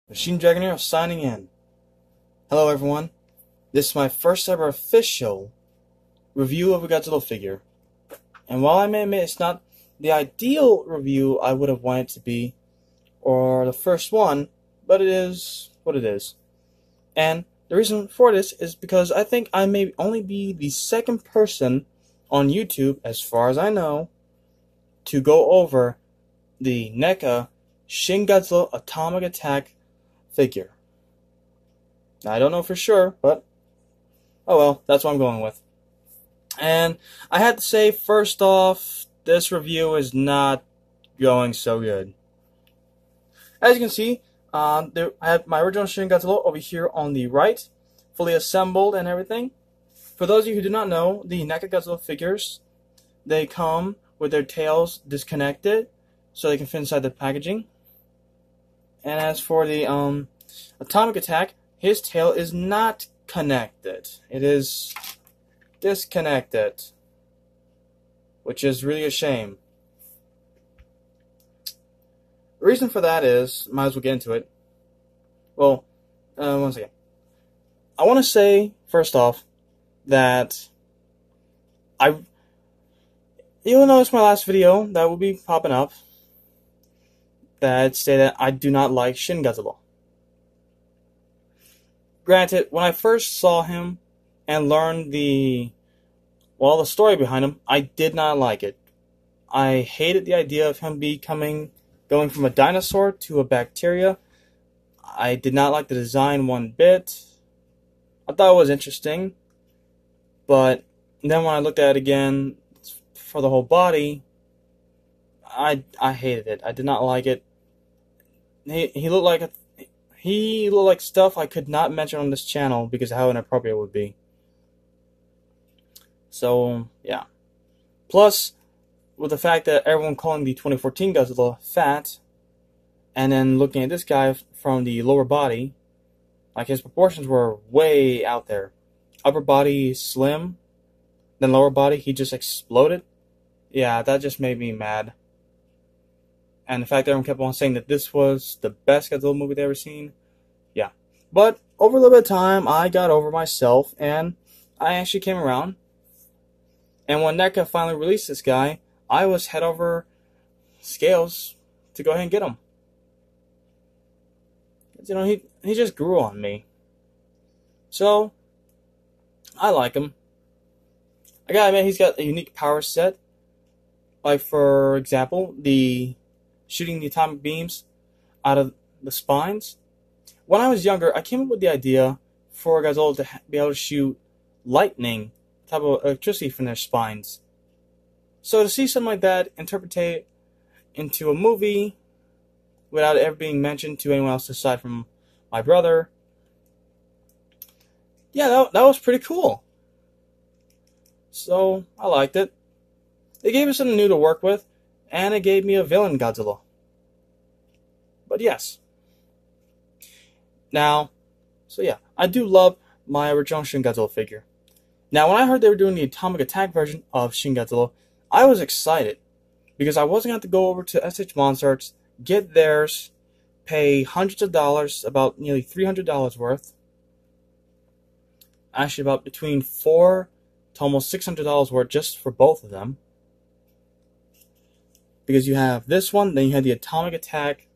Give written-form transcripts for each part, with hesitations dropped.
Machine Dragonair signing in. Hello everyone. This is my first ever official review of a Godzilla figure. And while I may admit it's not the ideal review I would have wanted it to be, or the first one, but it is what it is. And the reason for this is because I think I may only be the second person on YouTube, as far as I know, to go over the NECA Shin Godzilla Atomic Attack figure. Now, I don't know for sure, but oh well, that's what I'm going with. And I had to say, first off, this review is not going so good. As you can see, I have my original Shin Godzilla over here on the right, fully assembled and everything. For those of you who do not know, the NECA Godzilla figures, they come with their tails disconnected, so they can fit inside the packaging. And as for the Atomic Attack, his tail is not connected. It is disconnected, which is really a shame. The reason for that is, might as well get into it. Well, one second. I want to say, first off, that you'll notice my last video that will be popping up that say that I do not like Shin Godzilla. Granted, when I first saw him and learned the story behind him, I did not like it. I hated the idea of him going from a dinosaur to a bacteria. I did not like the design one bit. I thought it was interesting, but then when I looked at it again for the whole body, I hated it. I did not like it. He looked like stuff I could not mention on this channel because of how inappropriate it would be. So, yeah. Plus, with the fact that everyone calling the 2014 Godzilla fat, and then looking at this guy from the lower body, like his proportions were way out there. Upper body slim, then lower body he just exploded. Yeah, that just made me mad. And the fact that everyone kept on saying that this was the best Godzilla movie they've ever seen. Yeah. But over a little bit of time, I got over myself, and I actually came around. And when NECA finally released this guy, I was head over scales to go ahead and get him. You know, he just grew on me. So, I like him. I gotta admit, he's got a unique power set. Like, for example, shooting the atomic beams out of the spines. When I was younger, I came up with the idea for Godzilla to be able to shoot lightning type of electricity from their spines. So to see something like that interpreted into a movie without it ever being mentioned to anyone else aside from my brother, yeah, that was pretty cool. So I liked it. It gave us something new to work with, and it gave me a villain Godzilla. But yes. Now, so yeah, I do love my original Shin Godzilla figure. Now, when I heard they were doing the Atomic Attack version of Shin Godzilla, I was excited, because I wasn't going to have to go over to SH Monsters, get theirs, pay hundreds of dollars, about nearly $300 worth. Actually, about between $400 to almost $600 worth just for both of them. Because you have this one, then you had the Atomic Attack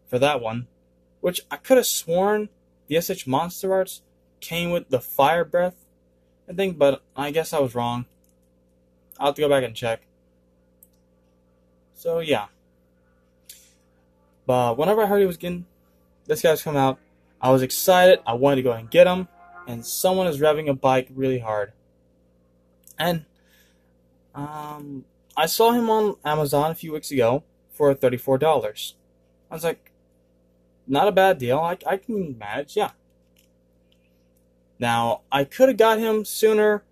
for that one, which I could have sworn the SH Monster Arts came with the Fire Breath, I think, but I guess I was wrong. I'll have to go back and check. So, yeah. But whenever I heard this guy's come out, I was excited. I wanted to go ahead and get him, and someone is revving a bike really hard. And, I saw him on Amazon a few weeks ago for $34. I was like, not a bad deal. I can manage, yeah. Now, I could have got him sooner,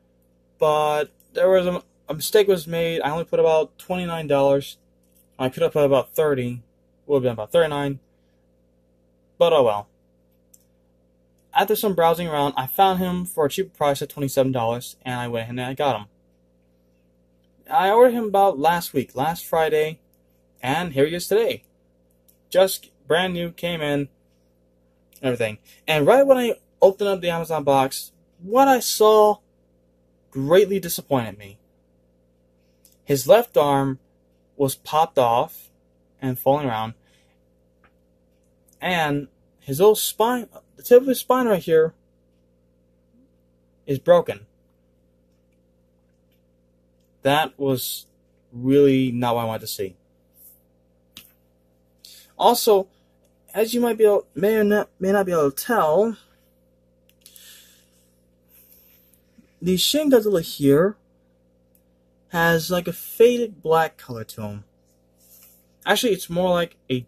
but there was a mistake was made. I only put about $29. I could have put about $30. Would have been about $39. But oh well. After some browsing around, I found him for a cheaper price at $27, and I went ahead and I got him. I ordered him about last Friday, and here he is today. Just brand new, came in, and everything. And right when I opened up the Amazon box, what I saw greatly disappointed me. His left arm was popped off and falling around, and his little spine, the tip of his spine right here, is broken. That was really not what I wanted to see. Also, as you may not be able to tell, the Shin Godzilla here has like a faded black color to him. Actually, it's more like a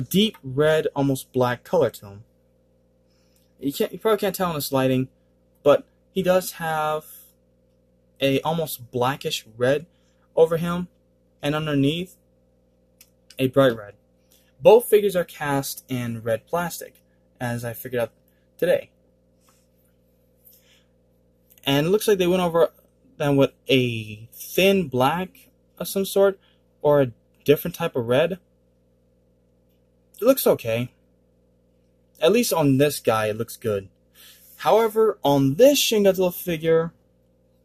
deep red, almost black color to him. You probably can't tell in this lighting, but he does have a almost blackish red over him, and underneath a bright red. Both figures are cast in red plastic, as I figured out today. And it looks like they went over them with a thin black of some sort, or a different type of red. It looks okay. At least on this guy, it looks good. However, on this Shin Godzilla figure,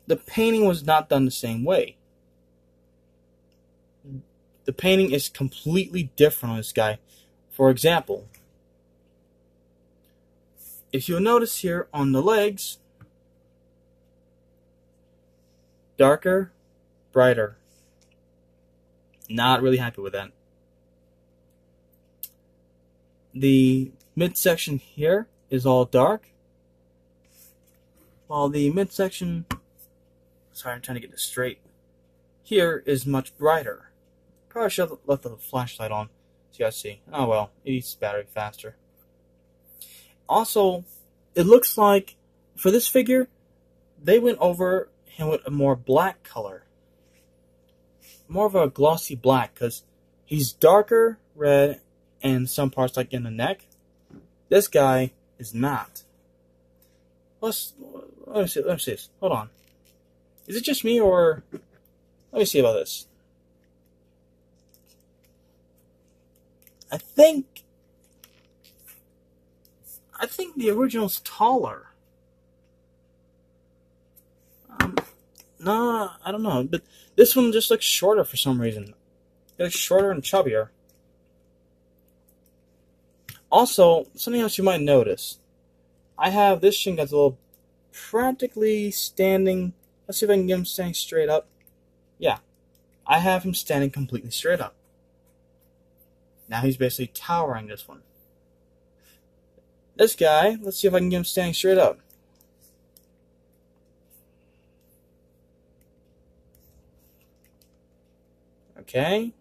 the painting was not done the same way. The painting is completely different on this guy. For example, if you'll notice here on the legs, darker, brighter. Not really happy with that. The midsection here is all dark, while the midsection, sorry, I'm trying to get this straight, here is much brighter. Probably should have left the flashlight on so you guys see. Oh well, it eats battery faster. Also, it looks like for this figure, they went over him with a more black color. More of a glossy black, because he's darker red in some parts, like in the neck. This guy is not. Let me see this. Hold on. Is it just me, or let me see about this. I think the original's taller. No, I don't know, but this one just looks shorter for some reason. It looks shorter and chubbier. Also, something else you might notice. I have this Shin Godzilla practically standing. Let's see if I can get him standing straight up. Yeah, I have him standing completely straight up. Now he's basically towering this one. This guy, let's see if I can get him standing straight up. Okay.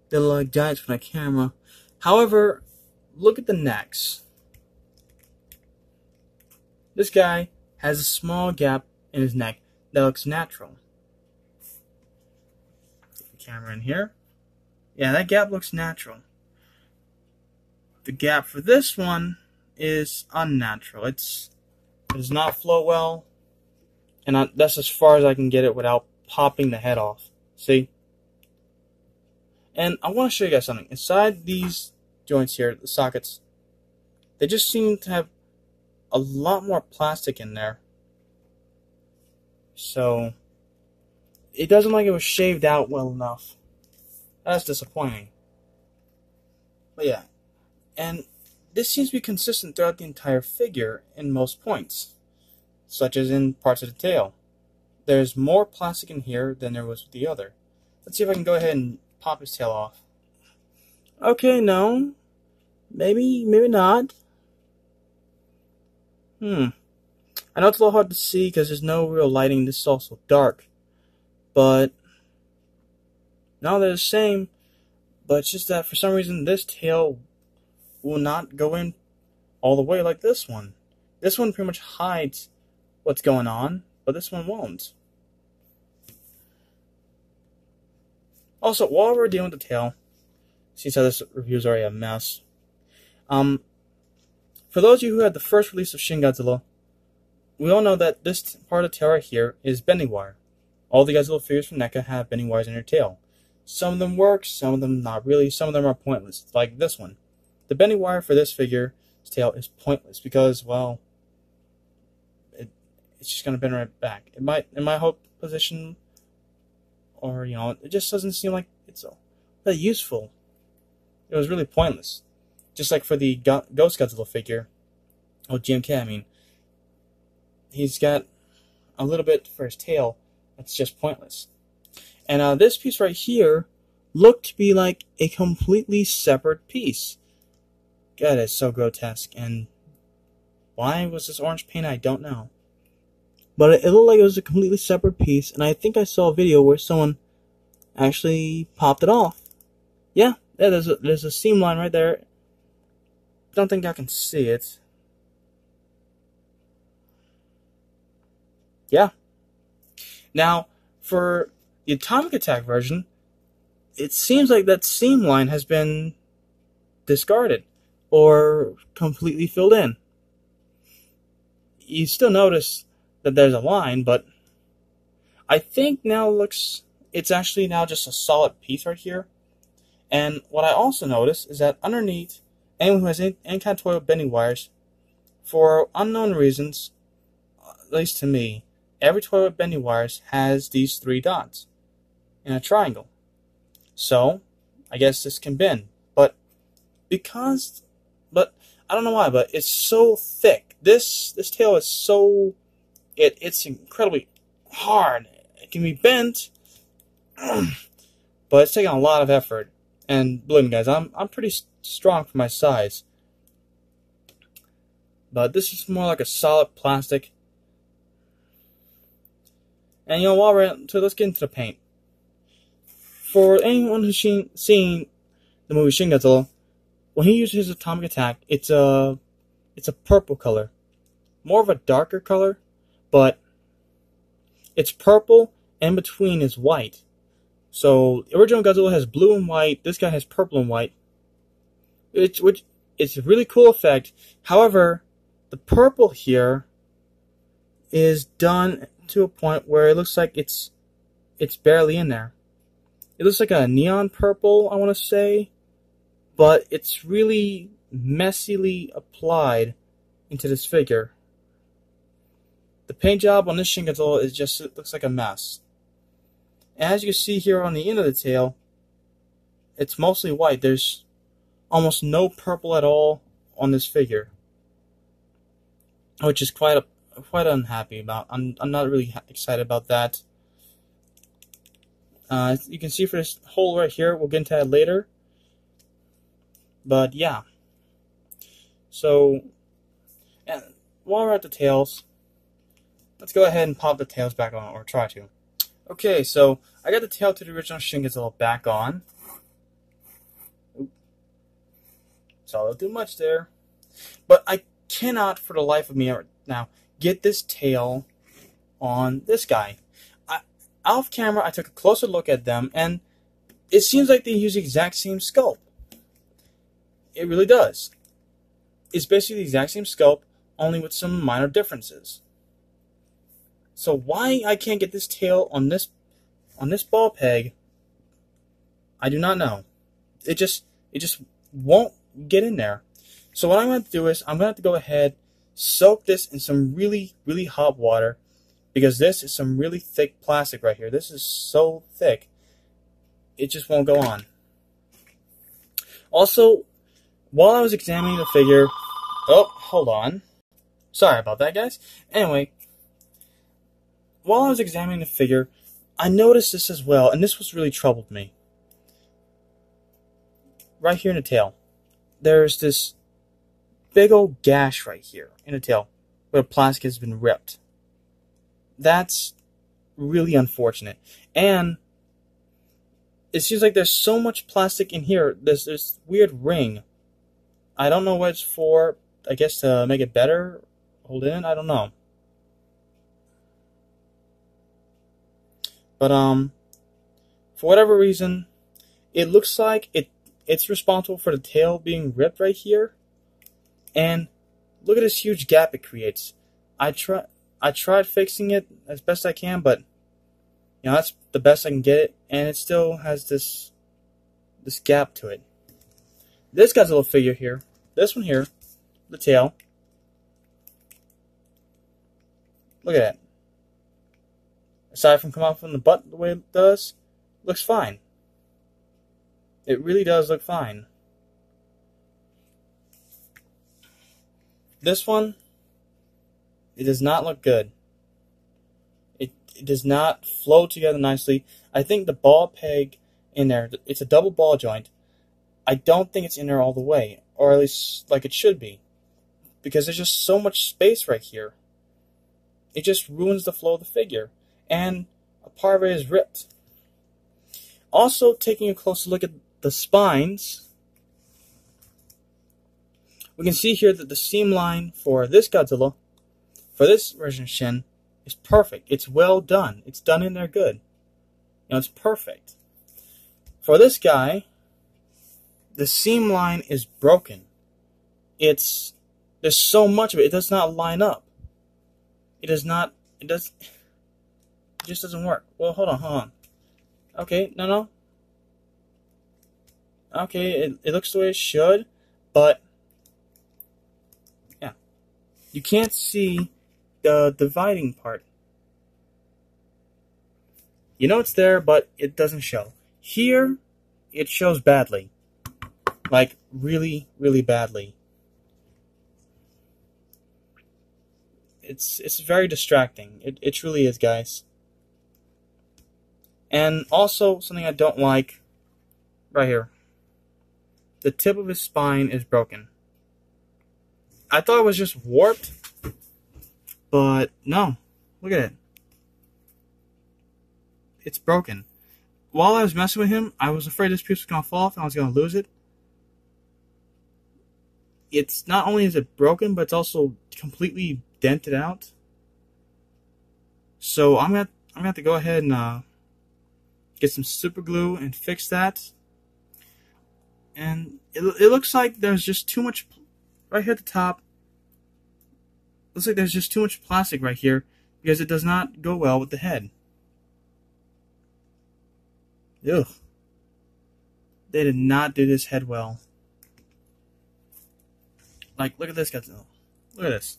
They look like giants from the camera. However, look at the necks. This guy has a small gap in his neck that looks natural. Put the camera in here. Yeah, that gap looks natural. The gap for this one is unnatural. It does not flow well, and that's as far as I can get it without popping the head off. See? And I want to show you guys something. Inside these joints here, the sockets, they just seem to have a lot more plastic in there. So, it doesn't look like it was shaved out well enough. That's disappointing. But yeah. And this seems to be consistent throughout the entire figure in most points, such as in parts of the tail. There's more plastic in here than there was with the other. Let's see if I can go ahead and pop his tail off. Okay, no. Maybe not. I know it's a little hard to see because there's no real lighting. This is also dark. But no, they're the same. But it's just that for some reason this tail will not go in all the way like this one. This one pretty much hides what's going on, but this one won't. Also, while we're dealing with the tail, since this review is already a mess, for those of you who had the first release of Shin Godzilla, we all know that this part of the tail right here is bending wire. All the Godzilla figures from NECA have bending wires in their tail. Some of them work, some of them not really, some of them are pointless, like this one. the bending wire for this figure's tail is pointless because, well, it's just going to bend right back. It might, in my hope position, or, you know, it just doesn't seem like it's that useful. It was really pointless. Just like for the Ghost Godzilla figure, oh, GMK, I mean, he's got a little bit for his tail that's just pointless. And this piece right here looked to be like a completely separate piece. God, it's so grotesque. And why was this orange paint? I don't know. But it looked like it was a completely separate piece, and I think I saw a video where someone actually popped it off. Yeah, there's a seam line right there. Don't think I can see it. Yeah. Now, for the Atomic Attack version, it seems like that seam line has been discarded or completely filled in. You still notice that there's a line, but I think now it's actually now just a solid piece right here. And what I also notice is that underneath, anyone who has any kind of toy with bending wires, for unknown reasons, at least to me, every toy with bending wires has these 3 dots in a triangle. So, I guess this can bend. But I don't know why, but it's so thick. This tail is so, it's incredibly hard. It can be bent, but it's taking a lot of effort. And believe me, guys, I'm pretty strong for my size. But this is more like a solid plastic. And you know, while we're at, so let's get into the paint. For anyone who's seen the movie Shin Godzilla, when he uses his atomic attack, it's a purple color, more of a darker color, but it's purple, and between is white. So the original Godzilla has blue and white. This guy has purple and white. It's a really cool effect. However, the purple here is done to a point where it looks like it's barely in there. It looks like a neon purple, I want to say, but it's really messily applied into this figure. The paint job on this Shin Godzilla it looks like a mess. And as you can see here on the end of the tail, it's mostly white. There's almost no purple at all on this figure, which is quite unhappy about. I'm not really excited about that. You can see for this hole right here, we'll get into that later. But yeah. So, and while we're at the tails, let's go ahead and pop the tails back on, or try to. Okay, so I got the tail to the original Shin Godzilla back on. So I'll do much there. But I cannot, for the life of me right now, get this tail on this guy. Off camera, I took a closer look at them, and it seems like they use the exact same sculpt. It really does. It's basically the exact same sculpt, only with some minor differences. So why I can't get this tail on this ball peg, I do not know. It just won't get in there. So what I'm going to do is I'm going to have to go ahead, soak this in some really, really hot water, because this is some really thick plastic right here. This is so thick, it just won't go on. Also, while I was examining the figure, oh, hold on. Sorry about that, guys. Anyway, while I was examining the figure, I noticed this as well, and this was really troubled me. Right here in the tail, there's this big old gash right here in the tail where the plastic has been ripped. That's really unfortunate. And it seems like there's so much plastic in here. There's this weird ring. I don't know what it's for. I guess to make it better, hold it in. I don't know. But for whatever reason, it looks like it's responsible for the tail being ripped right here. And look at this huge gap it creates. I tried fixing it as best I can, but you know, that's the best I can get it, and it still has this gap to it. this Godzilla figure here, this one here, the tail. Look at that. Aside from coming off from the butt the way it does, looks fine. It really does look fine. This one, it does not look good. It does not flow together nicely. I think the ball peg in there, it's a double ball joint. I don't think it's in there all the way, or at least like it should be, because there's just so much space right here. It just ruins the flow of the figure, and a part of it is ripped. Also, taking a closer look at the spines, we can see here that the seam line for this Godzilla, for this version of Shin, is perfect. It's well done. It's done in there good. You know, it's perfect. For this guy, the seam line is broken. There's so much of it. It does not line up. It just doesn't work. Well, hold on. Okay, no. Okay, it looks the way it should, but yeah. You can't see the dividing part. You know it's there, but it doesn't show. Here, it shows badly. Like, really, really badly. It's very distracting. It truly is, guys. And also, something I don't like, right here. The tip of his spine is broken. I thought it was just warped, but no. Look at it. It's broken. While I was messing with him, I was afraid this piece was going to fall off and I was going to lose it. It's not only is it broken, but it's also completely dented out. So I'm gonna have to go ahead and get some super glue and fix that. And it looks like there's just too much right here at the top. Looks like there's just too much plastic right here because it does not go well with the head. Ugh. They did not do this head well. Like, look at this, Godzilla. Look at this.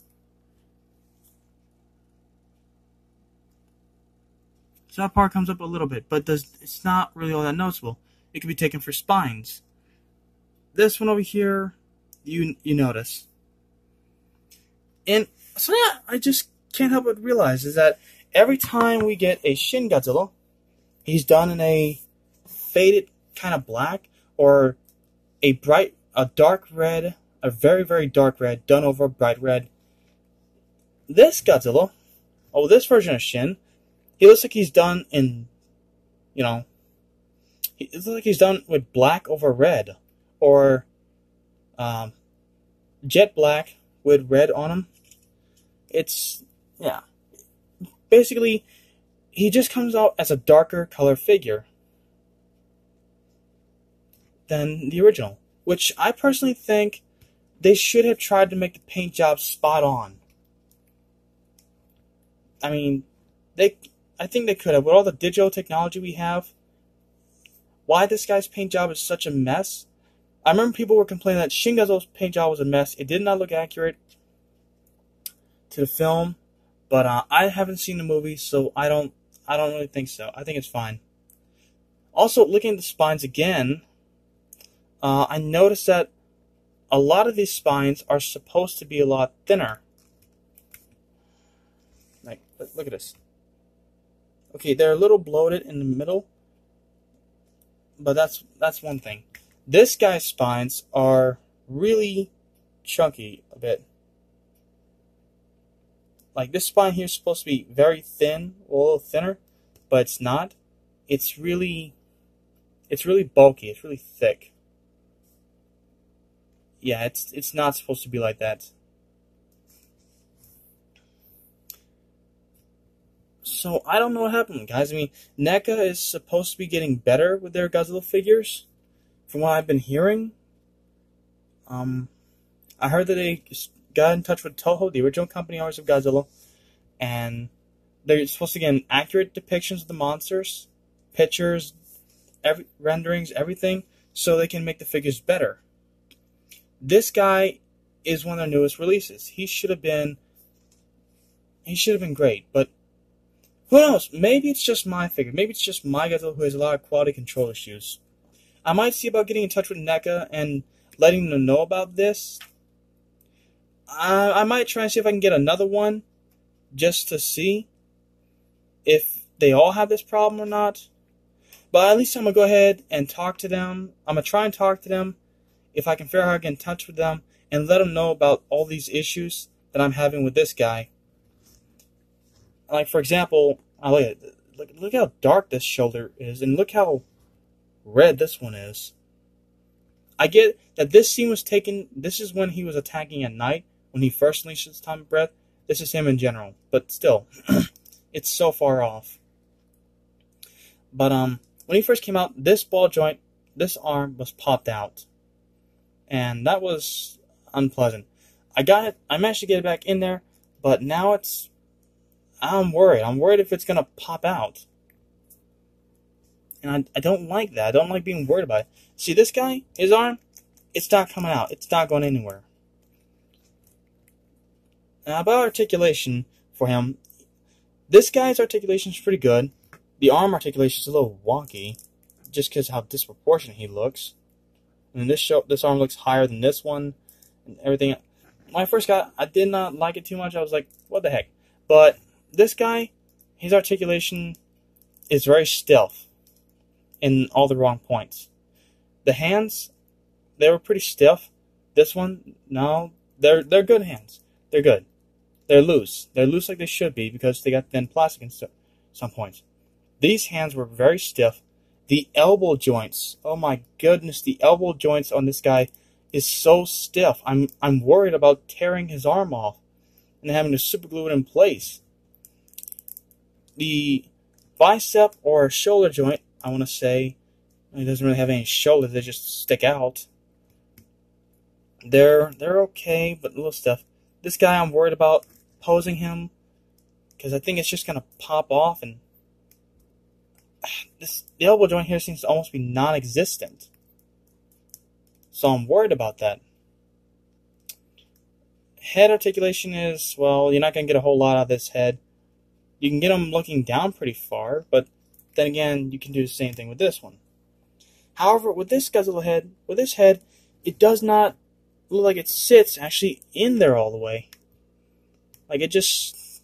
So that part comes up a little bit, but it's not really all that noticeable. It can be taken for spines. This one over here, you notice. And something I just can't help but realize is that every time we get a Shin Godzilla, he's done in a faded kind of black or a dark red, a very, very dark red done over a bright red. This Godzilla, this version of Shin, he looks like he's done in, it looks like he's done with black over red, or jet black with red on him. Basically, he just comes out as a darker color figure than the original, which I personally think they should have tried to make the paint job spot on. I mean, I think they could have. With all the digital technology we have, why this guy's paint job is such a mess. I remember people were complaining that Shin Godzilla's paint job was a mess. It did not look accurate to the film, but I haven't seen the movie, so I don't really think so. I think it's fine. Also, looking at the spines again, I noticed that a lot of these spines are supposed to be a lot thinner. Like, look at this. Okay, they're a little bloated in the middle, but that's one thing. This guy's spines are really chunky a bit. Like, this spine here is supposed to be very thin, a little thinner, but it's not. It's really bulky. It's really thick. Yeah, it's not supposed to be like that. So, I don't know what happened, guys. I mean, NECA is supposed to be getting better with their Godzilla figures, from what I've been hearing. I heard that they got in touch with Toho, the original company owners of Godzilla, and they're supposed to get accurate depictions of the monsters, pictures, renderings, everything, so they can make the figures better. this guy is one of their newest releases. He should have been great, but who knows? Maybe it's just my figure. Maybe it's just my Godzilla who has a lot of quality control issues. I might see about getting in touch with NECA and letting them know about this. I might try and see if I can get another one just to see if they all have this problem or not. But at least I'm going to go ahead and talk to them. I'm going to try and talk to them if I can figure out how to get in touch with them and let them know about all these issues that I'm having with this guy. Like, for example, look how dark this shoulder is, and look how red this one is. I get that this scene was taken, this is when he was attacking at night, when he first unleashed his time of breath. This is him in general, but still, it's so far off. But when he first came out, this ball joint, this arm was popped out, and that was unpleasant. I managed to get it back in there, but now I'm worried. I'm worried if it's going to pop out. And I don't like that. I don't like being worried about it. See this guy? His arm? It's not coming out. It's not going anywhere. Now about articulation for him. This guy's articulation is pretty good. The arm articulation is a little wonky. Just because how disproportionate he looks. And this arm looks higher than this one. And everything. When I first got it, I did not like it too much. I was like, what the heck? But this guy, his articulation is very stiff in all the wrong points. The hands, they were pretty stiff. This one, no, they're good hands. They're good. They're loose. They're loose like they should be because they got thin plastic in some points. These hands were very stiff. The elbow joints, oh my goodness, the elbow joints on this guy is so stiff. I'm worried about tearing his arm off and having to super glue it in place. The bicep or shoulder joint, I want to say, it doesn't really have any shoulders, they just stick out. They're okay, but a little stiff. This guy, I'm worried about posing him because I think it's just going to pop off, and the elbow joint here seems to almost be non-existent. So I'm worried about that. Head articulation is, well, you're not going to get a whole lot out of this head. You can get them looking down pretty far, but then again, you can do the same thing with this one. However, with this Godzilla head, it does not look like it sits actually in there all the way. Like it just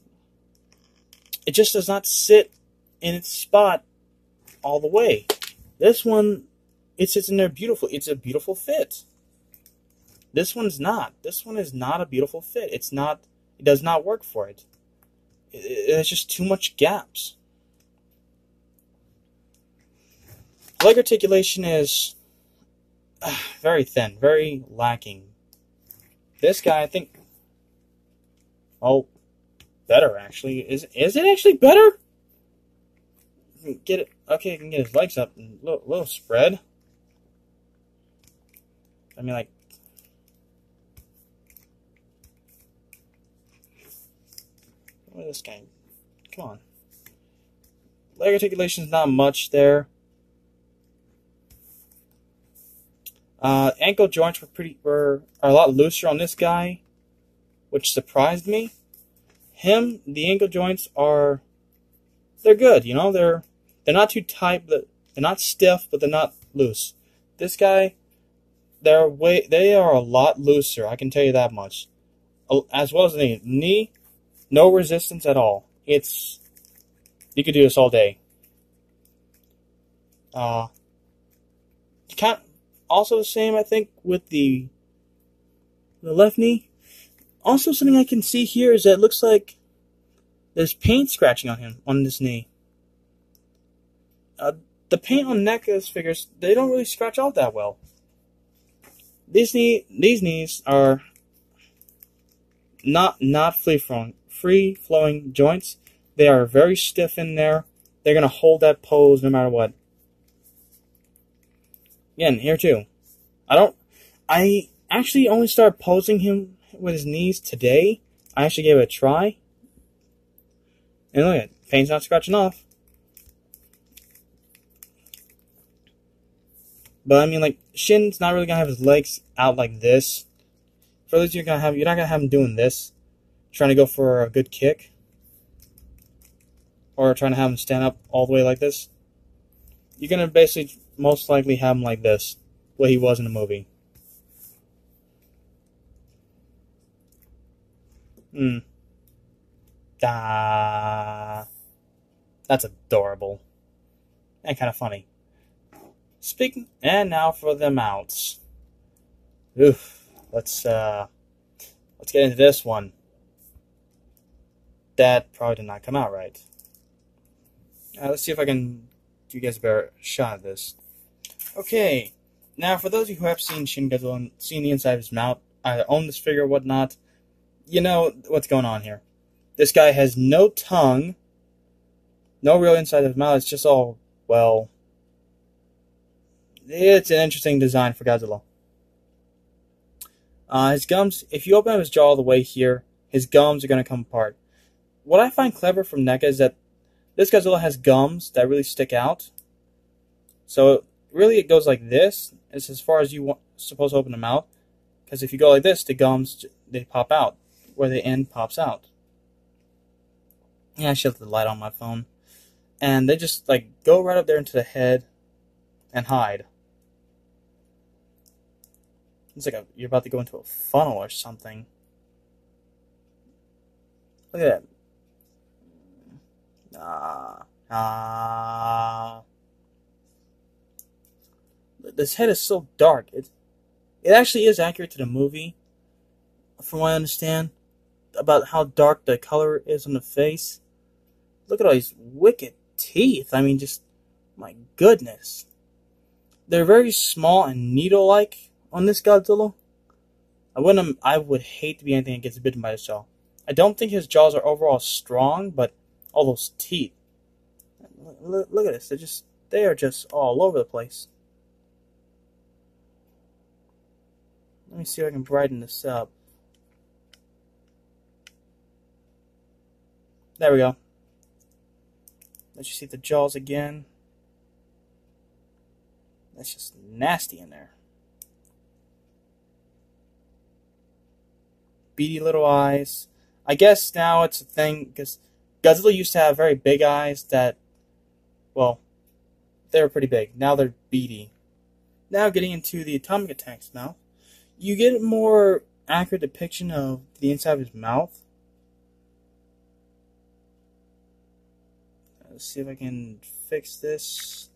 does not sit in its spot all the way. This one, it sits in there beautifully. It's a beautiful fit. This one's not. This one is not a beautiful fit. It does not work for it. There's just too much gaps. Leg articulation is very thin, very lacking. This guy, I think, oh, better actually. Is it actually better? Get it? Okay, I can get his legs up, a little spread. I mean, like, look at this guy. Come on. Leg articulation is not much there. Ankle joints are a lot looser on this guy, which surprised me. The ankle joints they're good, you know, they're not too tight, but they're not stiff, but they're not loose. This guy, they are a lot looser, I can tell you that much. As well as the knee, no resistance at all. You could do this all day. Also the same, I think, with the left knee. Also, something I can see here is that it looks like there's paint scratching on this knee. The paint on NECA's figures, they don't really scratch out that well. These knees are not free-flowing joints. They are very stiff in there. They're going to hold that pose no matter what. Again, here too. I actually only started posing him with his knees today. I actually gave it a try. And look at it. Paint's not scratching off. But I mean, like, Shin's not really going to have his legs out like this. For those you're not gonna have him doing this, trying to go for a good kick, or trying to have him stand up all the way like this. You're gonna basically most likely have him like this, the way he was in the movie. That's adorable. And kind of funny. And now for the mounts. Oof. Let's get into this one. That probably did not come out right. Let's see if I can do you guys a better shot of this. Okay. Now, for those of you who have seen Shin Godzilla and seen the inside of his mouth, either own this figure or whatnot, you know what's going on here. This guy has no tongue, no real inside of his mouth. It's just all, well, it's an interesting design for Godzilla. His gums, if you open up his jaw all the way here, his gums are going to come apart. What I find clever from NECA is that this Godzilla has gums that really stick out. So, really it goes like this. It's as far as you're supposed to open the mouth. Because if you go like this, the gums, they pop out. Where the end pops out. Yeah, I should have the light on my phone. And they just, like, go right up there into the head and hide. It's like you're about to go into a funnel or something. Look at that. This head is so dark. It actually is accurate to the movie, from what I understand, about how dark the color is on the face. Look at all these wicked teeth. I mean, just, my goodness. They're very small and needle-like on this Godzilla. I would hate to be anything that gets bitten by his jaw. I don't think his jaws are overall strong, but all those teeth. Look at this. They are just all over the place. Let me see if I can brighten this up. There we go. Let you see the jaws again. That's just nasty in there. Beady little eyes. I guess now it's a thing, because Godzilla used to have very big eyes that, well, they were pretty big. Now they're beady. Now getting into the atomic attacks now. You get a more accurate depiction of the inside of his mouth. Let's see if I can fix this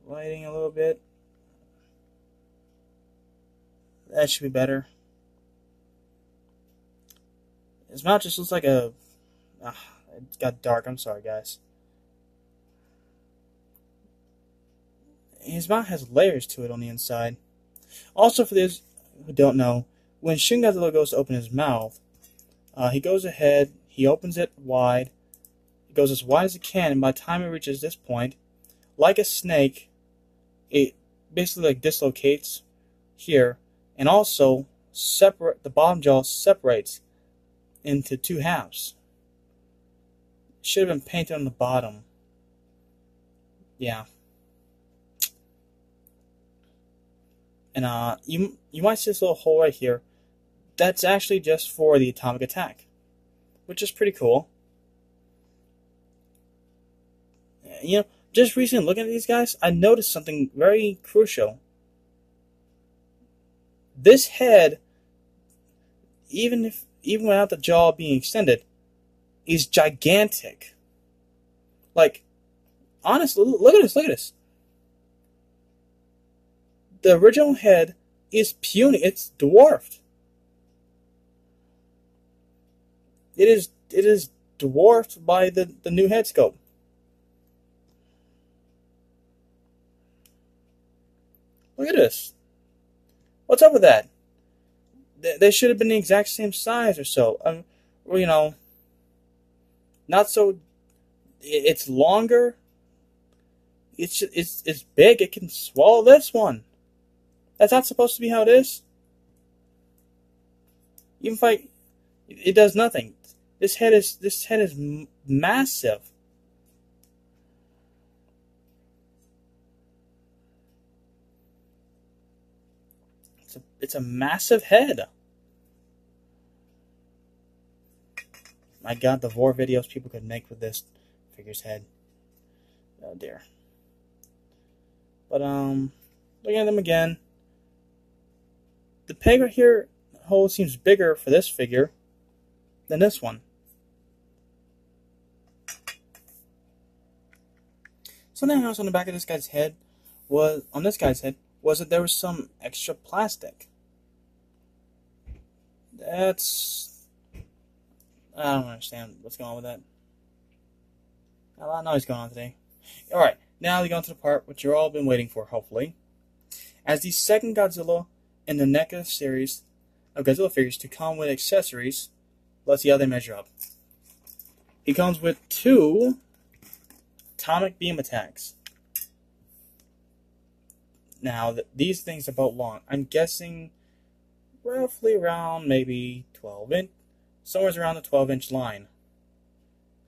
lighting a little bit. That should be better. His mouth just looks like a... it got dark. I'm sorry, guys. His mouth has layers to it on the inside. Also, for those who don't know, when Shin Godzilla goes to open his mouth, he goes ahead, he opens it wide, it goes as wide as it can, and by the time it reaches this point, like a snake, it basically like dislocates here, and also the bottom jaw separates into two halves. It should have been painted on the bottom. Yeah. And you might see this little hole right here. That's actually just for the atomic attack, which is pretty cool. You know, just recently looking at these guys, I noticed something very crucial. This head, even without the jaw being extended, is gigantic. Like, honestly, look at this. The original head is puny. It's dwarfed. It is dwarfed by the new head sculpt. Look at this. What's up with that? They should have been the exact same size or so. Or, you know, not so. It's longer. It's big. It can swallow this one. That's not supposed to be how it is. Even if it does nothing. This head is massive. It's a massive head. my god, the vor videos people could make with this figure's head. Oh dear. But looking at them again, the peg right here hole seems bigger for this figure than this one. Something I noticed on the back of this guy's head was that there was some extra plastic. I don't understand what's going on with that. A lot of noise going on today. Alright, now we go on to the part which you've all been waiting for, hopefully. As the second Godzilla in the NECA series of Godzilla figures to come with accessories, let's see how they measure up. He comes with 2 atomic beam attacks. Now, these things are about long. I'm guessing roughly around maybe 12 inch, somewhere around the 12-inch line.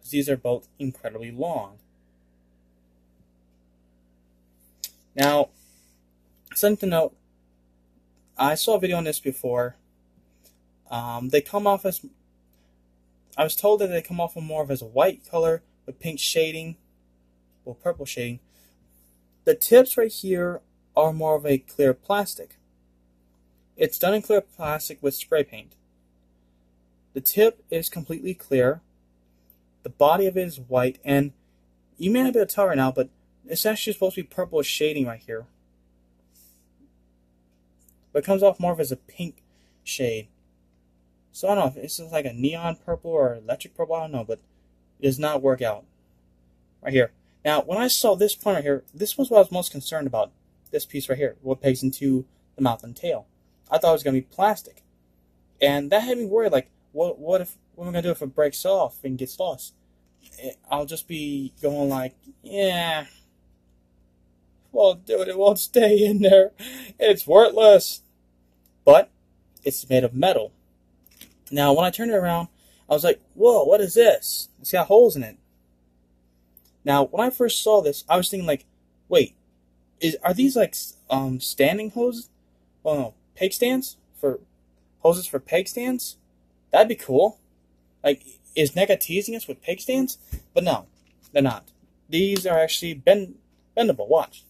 These are both incredibly long. Now, something to note, I saw a video on this before. They come off as, I was told that they come off more of as a white color with pink shading, or purple shading. The tips right here are more of a clear plastic. It's done in clear plastic with spray paint. The tip is completely clear. The body of it is white, and you may not be able to tell right now, but it's actually supposed to be purple shading right here. But it comes off more of as a pink shade. So I don't know if it's like a neon purple or electric purple, I don't know, but it does not work out. Right here. Now, when I saw this point right here, this was what I was most concerned about. This piece right here, what pegs into the mouth and tail. I thought it was going to be plastic. And that had me worried, like, what am I going to do if it breaks off and gets lost? I'll just be going like, yeah, well, dude, it won't stay in there. It's worthless. But it's made of metal. Now, when I turned it around, I was like, whoa, what is this? It's got holes in it. Now, when I first saw this, I was thinking like, wait, are these like standing hoses? Well, no, peg stands? For hoses for peg stands? That'd be cool. Like, is NECA teasing us with peg stands? But no, they're not. These are actually bendable. Watch.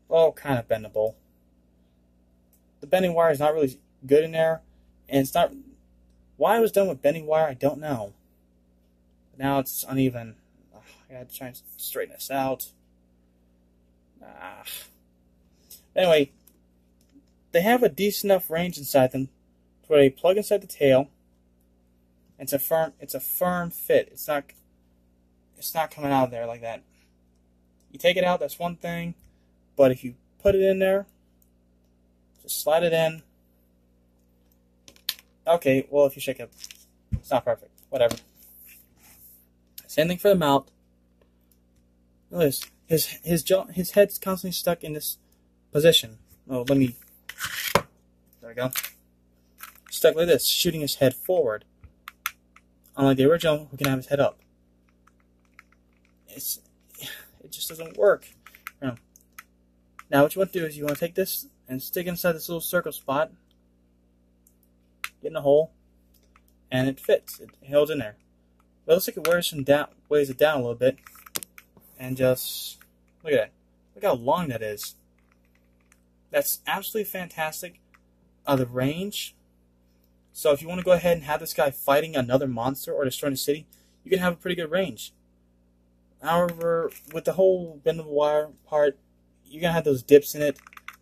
Well, kind of bendable. The bending wire is not really good in there, and it's not. Why it was done with bending wire, I don't know. But now it's uneven. I gotta try and straighten this out. Anyway, they have a decent enough range inside them to where they plug inside the tail. It's a firm fit. It's not coming out of there like that. You take it out, that's one thing, but if you put it in there, just slide it in. Okay, well, if you shake it, it's not perfect. Whatever. Same thing for the mouth. Look at this. His head's constantly stuck in this position. Oh, there we go. Stuck like this, shooting his head forward. Unlike the original, who can have his head up. It just doesn't work. Now what you want to do is you want to take this and stick inside this little circle spot. Get in a hole. And it fits. It holds in there. But it looks like it weighs it down a little bit. And just look at that. Look how long that is. That's absolutely fantastic. The range. So if you want to go ahead and have this guy fighting another monster or destroying a city, you can have a pretty good range. However, with the whole bendable wire part, you're going to have those dips in it.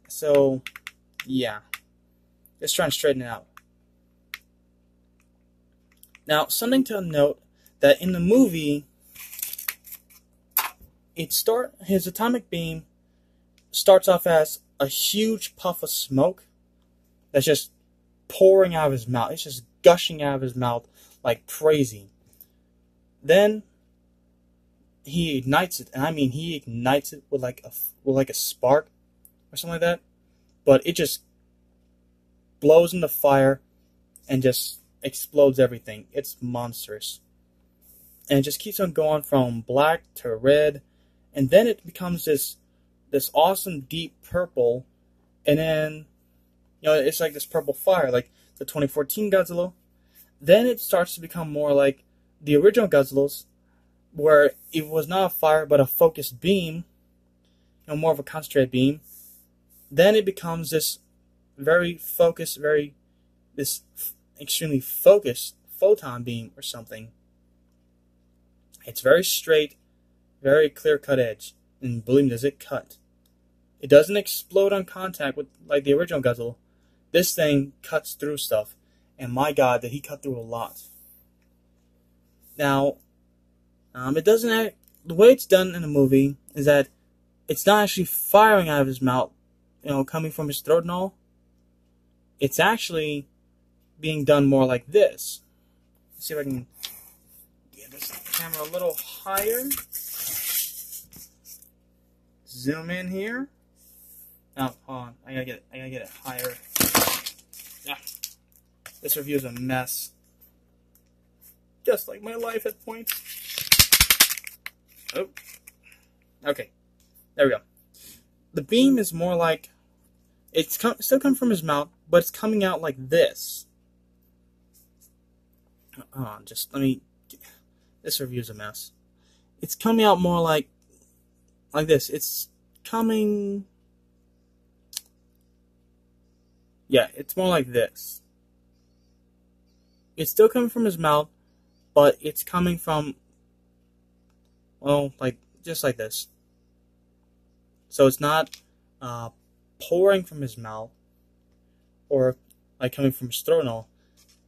So, yeah. Just try and straighten it out. Now, something to note, that in the movie, his atomic beam starts off as a huge puff of smoke that's just pouring out of his mouth. It's just gushing out of his mouth like crazy. Then he ignites it, and I mean he ignites it with like a spark or something like that. But it just blows into fire and just explodes everything. It's monstrous. And it just keeps on going from black to red, and then it becomes this awesome deep purple, and then it's like this purple fire, like the 2014 Godzilla. Then it starts to become more like the original Godzilla's, where it was not a fire but a focused beam, more of a concentrated beam. Then it becomes this very focused, this extremely focused photon beam or something. It's very straight, very clear-cut edge, and believe me, does it cut. It doesn't explode on contact with like the original Godzilla. This thing cuts through stuff, and my God, did he cut through a lot. Now, it doesn't act, the way it's done in the movie is that it's not actually firing out of his mouth, coming from his throat and all. It's actually being done more like this. Let's see if I can get this camera a little higher. Zoom in here. Oh, hold on. I gotta get it higher. Yeah. This review is a mess. Just like my life at points. Oh. Okay. There we go. The beam is more like, it's still coming from his mouth, but it's coming out like this. Hold on, just let me, this review is a mess. It's coming out more like this. It's coming, yeah, it's more like this. It's still coming from his mouth, but it's coming from, well, like, just like this. So it's not pouring from his mouth, or like coming from his throat and all.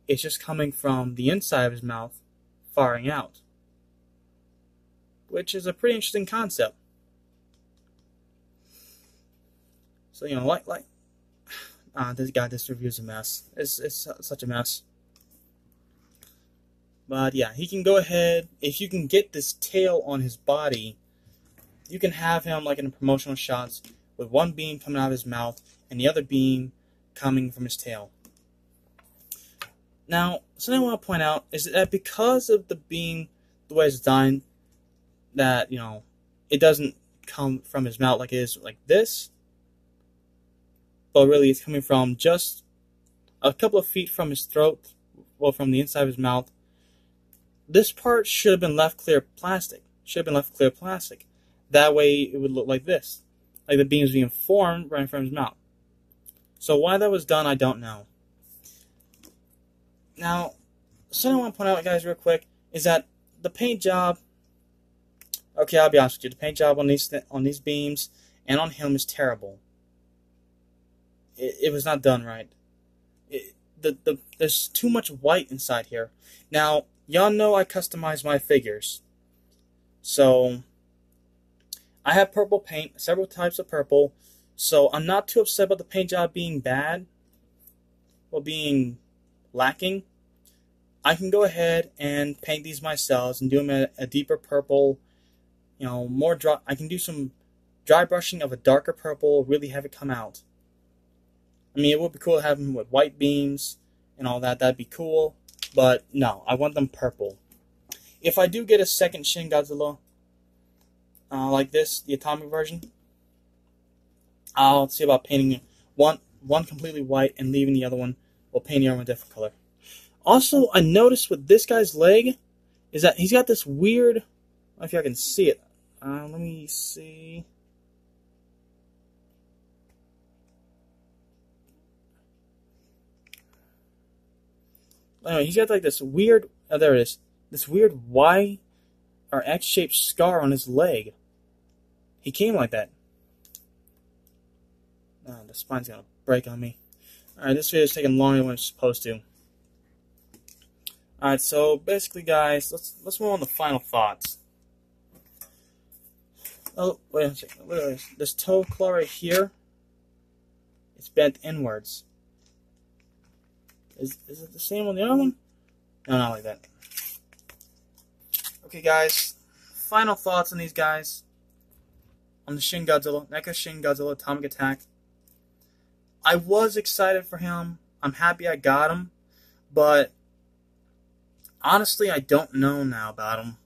It's just coming from the inside of his mouth, firing out. Which is a pretty interesting concept. So, this review is a mess. It's such a mess. But yeah, he can go ahead, if you can get this tail on his body, you can have him like in promotional shots with one beam coming out of his mouth and the other beam coming from his tail. Now, something I want to point out is that because of the beam, the way it's designed, that, it doesn't come from his mouth like it is like this, but really it's coming from just a couple of feet from his throat, well, from the inside of his mouth. This part should have been left clear plastic. That way it would look like this. Like the beam is being formed right in front of his mouth. So why that was done, I don't know. Now, something I want to point out, guys, real quick, is that the paint job, okay, I'll be honest with you, the paint job on these beams and on him is terrible. It was not done right. There's too much white inside here. Now, y'all know I customize my figures. So, I have purple paint, several types of purple, so I'm not too upset about the paint job being bad, or being lacking. I can go ahead and paint these myself and do them a deeper purple, more dry. I can do some dry brushing of a darker purple, really have it come out. I mean, it would be cool to have them with white beams and all that. That'd be cool. But no, I want them purple. If I do get a second Shin Godzilla, like this, the atomic version, I'll see about painting one completely white and leaving the other one, or painting the other one a different color. Also, I noticed with this guy's leg is that he's got this weird, I don't know if y'all can see it. Let me see. Anyway, he's got like this weird, there it is, this weird Y or X-shaped scar on his leg. He came like that. Oh, the spine's gonna break on me. Alright, this video is taking longer than it's supposed to. Alright, so basically, guys, let's move on to final thoughts. Oh, wait a second. Look at this. This toe claw right here, it's bent inwards. Is it the same on the other one? No, not like that. Okay, guys. Final thoughts on these guys. On the Shin Godzilla, NECA Shin Godzilla Atomic Attack. I was excited for him. I'm happy I got him. But honestly, I don't know now about him.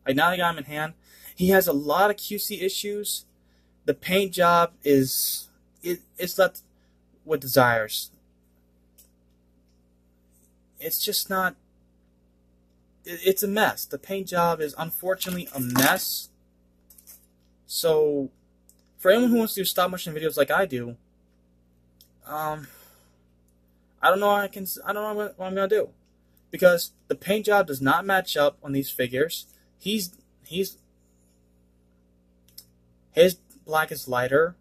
Now I got him in hand. He has a lot of QC issues. The paint job is it's left with desires. It's just not it's a mess. The paint job is unfortunately a mess. So, for anyone who wants to do stop motion videos like I do, I don't know I don't know what I'm gonna do, because the paint job does not match up on these figures. His black is lighter,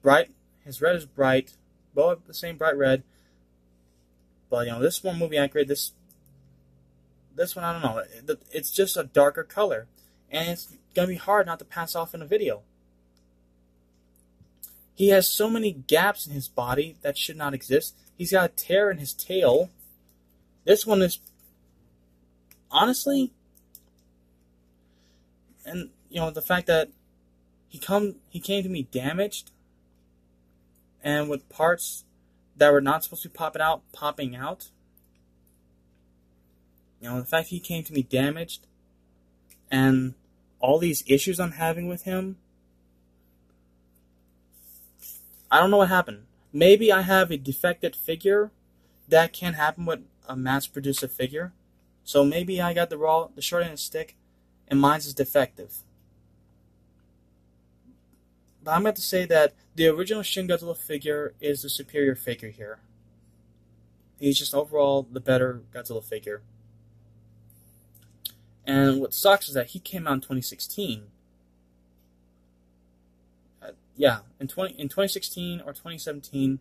bright. His red is bright, both the same bright red. But this one movie accurate. This one, I don't know. It's just a darker color, and it's gonna be hard not to pass off in a video. He has so many gaps in his body that should not exist. He's got a tear in his tail. This one is, honestly, and the fact that he came to me damaged, and with parts that were not supposed to be popping out. The fact he came to me damaged, and all these issues I'm having with him, I don't know what happened. Maybe I have a defective figure. That can happen with a mass-produced figure. So maybe I got the short end of the stick, and mine's is defective. But I'm going to say that the original Shin Godzilla figure is the superior figure here. He's just overall the better Godzilla figure. And what sucks is that he came out in 2016. In 2016 or 2017,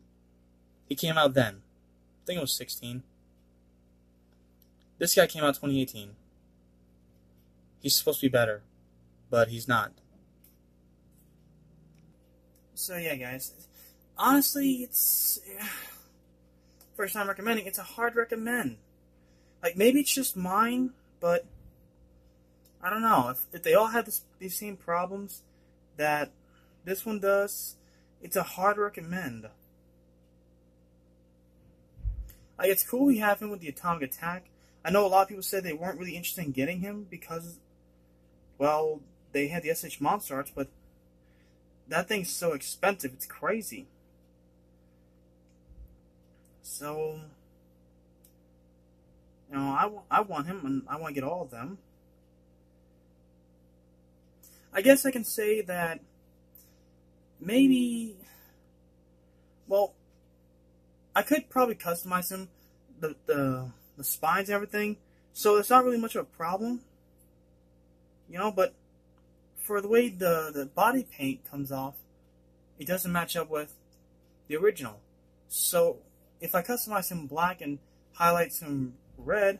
he came out then. I think it was 16. This guy came out 2018. He's supposed to be better, but he's not. So yeah, guys. Honestly, it's first time recommending. It's a hard recommend. Like, maybe it's just mine, but I don't know. If they all have these same problems that this one does, it's a hard recommend. Like, it's cool we have him with the atomic attack. I know a lot of people said they weren't really interested in getting him because, well, they had the SH Monster Arts, but that thing's so expensive, it's crazy. So, I want him, and I want to get all of them. I guess I can say that maybe, well, I could probably customize him, the spines and everything, so it's not really much of a problem, but for the way the body paint comes off, it doesn't match up with the original. So if I customize him black and highlight some red,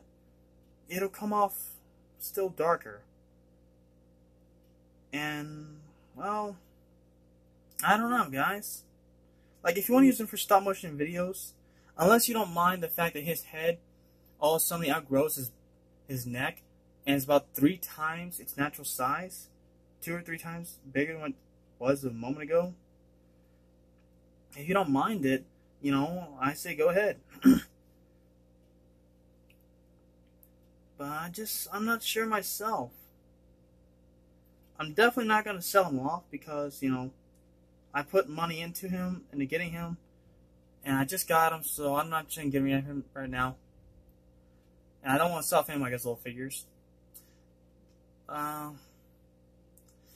it'll come off still darker. And, well, I don't know, guys. Like, if you want to use him for stop motion videos, unless you don't mind the fact that his head all suddenly outgrows his neck, and it's about 3 times its natural size, 2 or 3 times bigger than what it was a moment ago. If you don't mind it, I say go ahead. But I'm not sure myself. I'm definitely not going to sell him off because, I put money into him, into getting him, and I just got him, so I'm not going to give him right now. And I don't want to sell off any of my Godzilla figures.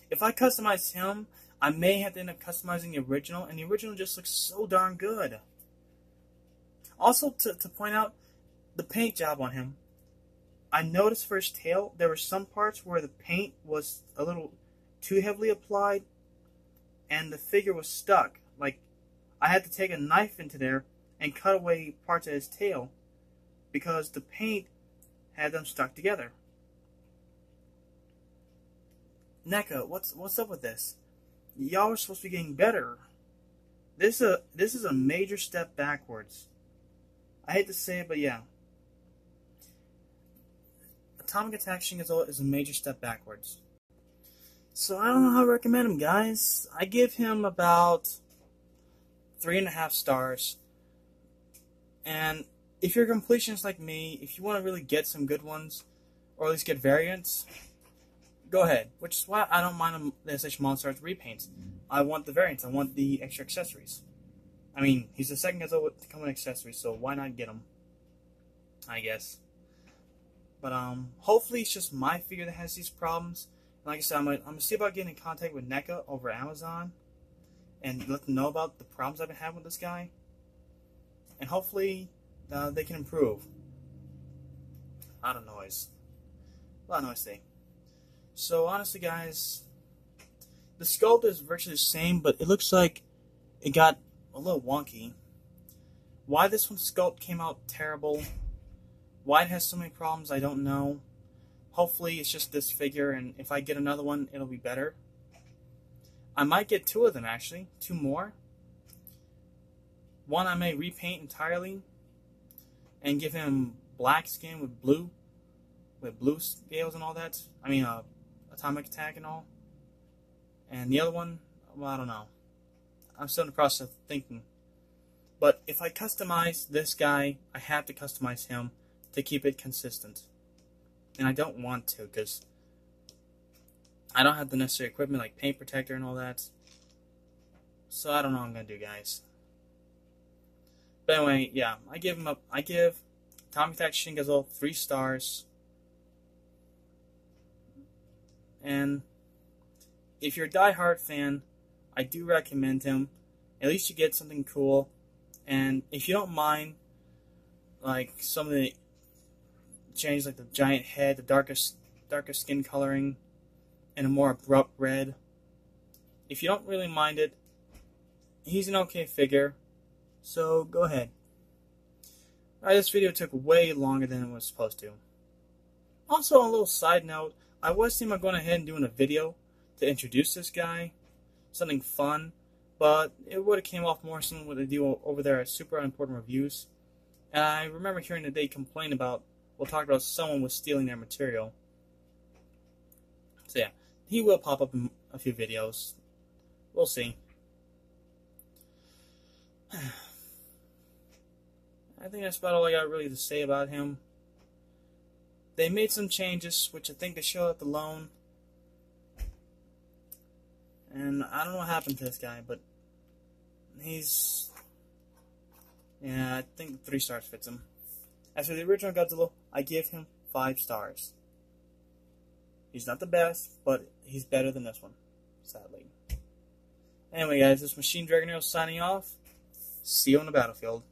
If I customize him, I may have to end up customizing the original, and the original just looks so darn good. Also, to point out, the paint job on him. I noticed for his tail, there were some parts where the paint was a little too heavily applied, and the figure was stuck. Like, I had to take a knife into there and cut away parts of his tail, because the paint had them stuck together. NECA, what's up with this? Y'all are supposed to be getting better. This is a major step backwards. I hate to say it, but yeah. Atomic Attack Shin Godzilla is a major step backwards. So I don't know how to recommend him, guys. I give him about 3.5 stars. And if you're a completionist like me, if you want to really get some good ones, or at least get variants, go ahead. Which is why I don't mind the SH Monster Arts repaints. I want the variants. I want the extra accessories. I mean, he's the second Godzilla to come with accessories, so why not get him? I guess. But hopefully it's just my figure that has these problems. And like I said, I'm gonna see about getting in contact with NECA over Amazon and let them know about the problems I've been having with this guy. And hopefully they can improve. A lot of noise. A lot of noise today. So honestly, guys, the sculpt is virtually the same, but it looks like it got a little wonky. Why this one's sculpt came out terrible, why it has so many problems, I don't know. Hopefully it's just this figure, and if I get another one, it'll be better. I might get 2 of them, actually. 2 more. One I may repaint entirely and give him black skin with blue scales and all that. I mean, atomic attack and all. And the other one, well, I don't know. I'm still in the process of thinking. But if I customize this guy, I have to customize him to keep it consistent. And I don't want to, because I don't have the necessary equipment like paint protector and all that. So I don't know what I'm going to do, guys. But anyway, yeah, I give Atomic Attack Shin Godzilla 3 stars. And if you're a die-hard fan, I do recommend him. At least you get something cool. And if you don't mind, like some of the changes, like the giant head, the darker skin coloring, and a more abrupt red, if you don't really mind it, he's an okay figure. So go ahead. Alright, this video took way longer than it was supposed to. Also, a little side note, I was thinking about going ahead and doing a video to introduce this guy, something fun, but it would have came off more something what they do over there at Super Unimportant Reviews. And I remember hearing that they complain about, we'll talk about someone was stealing their material. So yeah, he will pop up in a few videos. We'll see. I think that's about all I got really to say about him. They made some changes, which I think they show at the loan. And I don't know what happened to this guy, but he's... yeah, I think 3 stars fits him. As for the original Godzilla, I give him 5 stars. He's not the best, but he's better than this one, sadly. Anyway, guys, this is Machine Dragon Arrow signing off. See you on the battlefield.